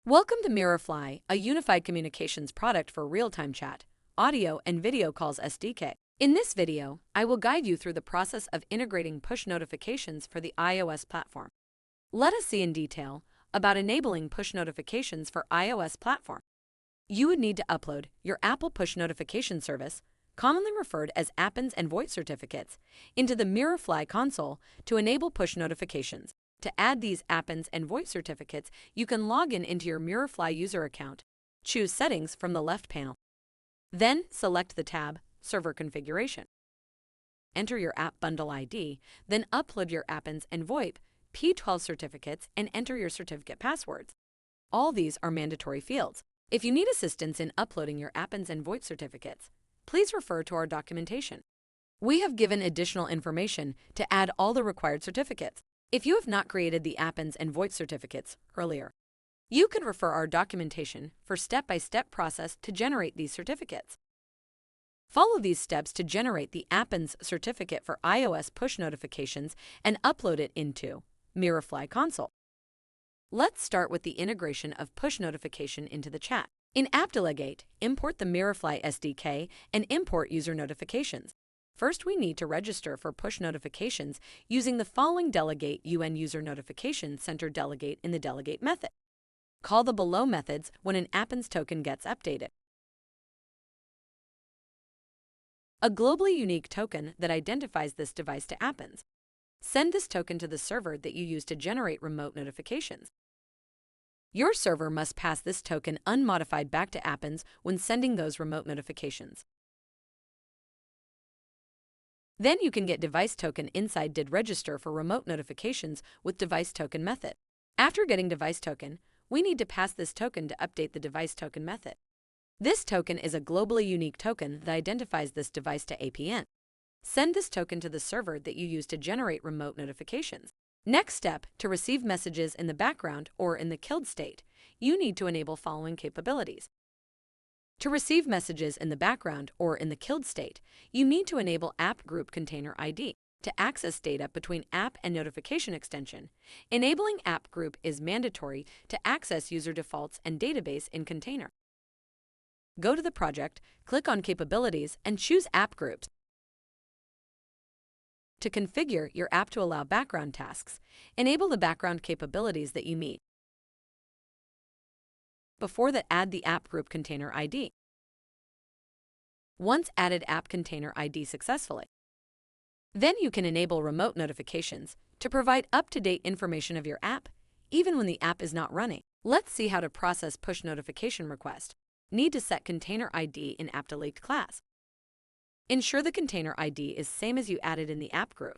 Welcome to MirrorFly, a unified communications product for real-time chat, audio, and video calls SDK. In this video, I will guide you through the process of integrating push notifications for the iOS platform. Let us see in detail about enabling push notifications for iOS platform. You would need to upload your Apple Push Notification Service, commonly referred as APNs and VoIP certificates, into the MirrorFly console to enable push notifications. To add these APNs and VoIP certificates, you can log into your MirrorFly user account. Choose Settings from the left panel. Then select the tab Server Configuration. Enter your app bundle ID, then upload your APNs and VoIP P12 certificates and enter your certificate passwords. All these are mandatory fields. If you need assistance in uploading your APNs and VoIP certificates, please refer to our documentation. We have given additional information to add all the required certificates. If you have not created the APNs and VoIP certificates earlier, you can refer our documentation for step-by-step process to generate these certificates. Follow these steps to generate the APNs certificate for iOS push notifications and upload it into MirrorFly console. Let's start with the integration of push notification into the chat. In App Delegate, import the MirrorFly SDK and import user notifications. First, we need to register for push notifications using the following Delegate UN User Notification Center Delegate in the Delegate method. Call the below methods when an APNs token gets updated. A globally unique token that identifies this device to APNs. Send this token to the server that you use to generate remote notifications. Your server must pass this token unmodified back to APNs when sending those remote notifications. Then you can get device token inside did register for remote notifications with device token method. After getting device token, we need to pass this token to update the device token method. This token is a globally unique token that identifies this device to APN. Send this token to the server that you use to generate remote notifications. Next step, to receive messages in the background or in the killed state, you need to enable following capabilities. To receive messages in the background or in the killed state, you need to enable App Group Container ID to access data between app and notification extension. Enabling App Group is mandatory to access user defaults and database in container. Go to the project, click on Capabilities, and choose App Groups. To configure your app to allow background tasks, enable the background capabilities that you need. Before that, add the App Group Container ID. Once added App Container ID successfully, then you can enable remote notifications to provide up-to-date information of your app, even when the app is not running. Let's see how to process push notification request. Need to set Container ID in App Delete class. Ensure the Container ID is same as you added in the App Group.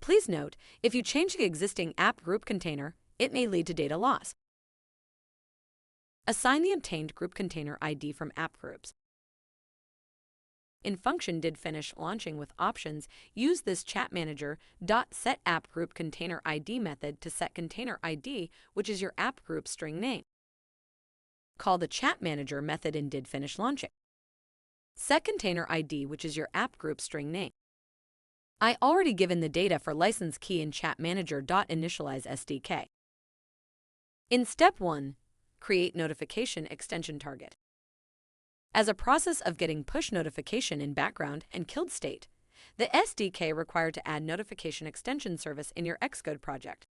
Please note, if you change the existing App Group container, it may lead to data loss. Assign the obtained group container ID from app groups. In function did finish launching with options, use this chat manager .set app group container ID method to set container ID, which is your app group string name. Call the chat manager method in did finish launching. Set container ID, which is your app group string name. I already given the data for license key in chat manager .initialize SDK. In step 1, create notification extension target. As a process of getting push notification in background and killed state, the SDK required to add notification extension service in your Xcode project.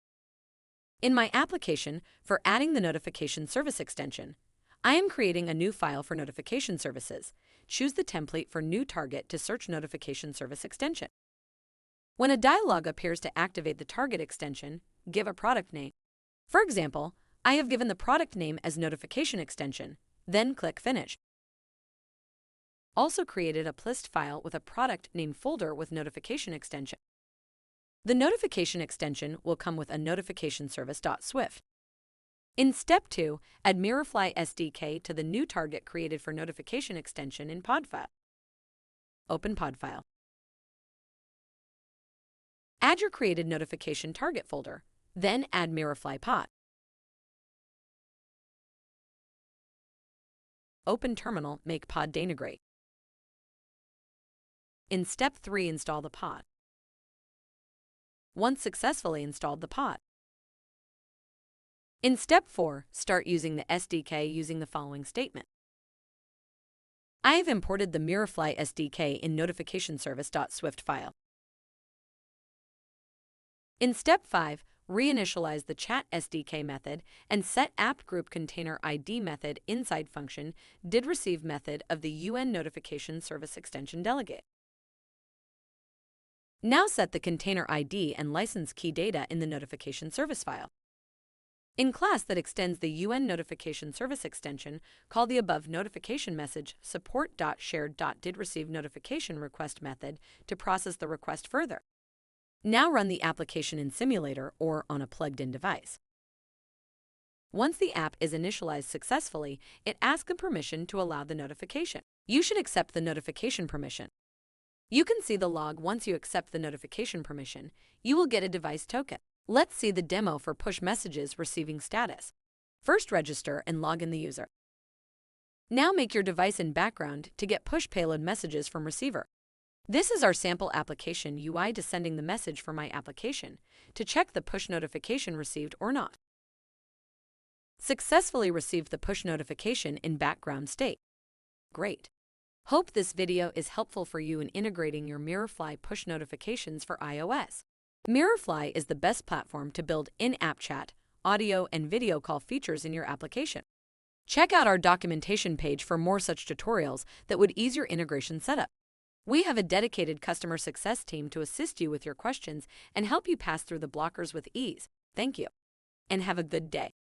In my application for adding the notification service extension, I am creating a new file for notification services. Choose the template for new target to search notification service extension. When a dialog appears to activate the target extension, give a product name. For example, I have given the product name as Notification Extension, then click Finish. Also created a plist file with a product name folder with Notification Extension. The Notification Extension will come with a notification service.swift. In step 2, add MirrorFly SDK to the new target created for Notification Extension in pod file. Open pod file. Add your created notification target folder, then add MirrorFly pod. Open terminal, make pod denigrate. In step 3, install the pod. Once successfully installed the pod, In Step 4, start using the SDK using the following statement. I have imported the MirrorFly SDK in notificationservice.swift file. In Step 5, reinitialize the chat SDK method and set app group container ID method inside function did receive method of the UN notification service extension delegate. Now set the container ID and license key data in the notification service file. In class that extends the UN notification service extension, call the above notification message support.shared.didReceiveNotification request method to process the request further. Now run the application in simulator or on a plugged-in device. Once the app is initialized successfully, it asks a permission to allow the notification. You should accept the notification permission. You can see the log once you accept the notification permission. You will get a device token. Let's see the demo for push messages receiving status. First, register and log in the user. Now make your device in background to get push payload messages from receiver. This is our sample application UI to sending the message for my application to check the push notification received or not. Successfully received the push notification in background state. Great. Hope this video is helpful for you in integrating your MirrorFly push notifications for iOS. MirrorFly is the best platform to build in-app chat, audio, and video call features in your application. Check out our documentation page for more such tutorials that would ease your integration setup. We have a dedicated customer success team to assist you with your questions and help you pass through the blockers with ease. Thank you, and have a good day.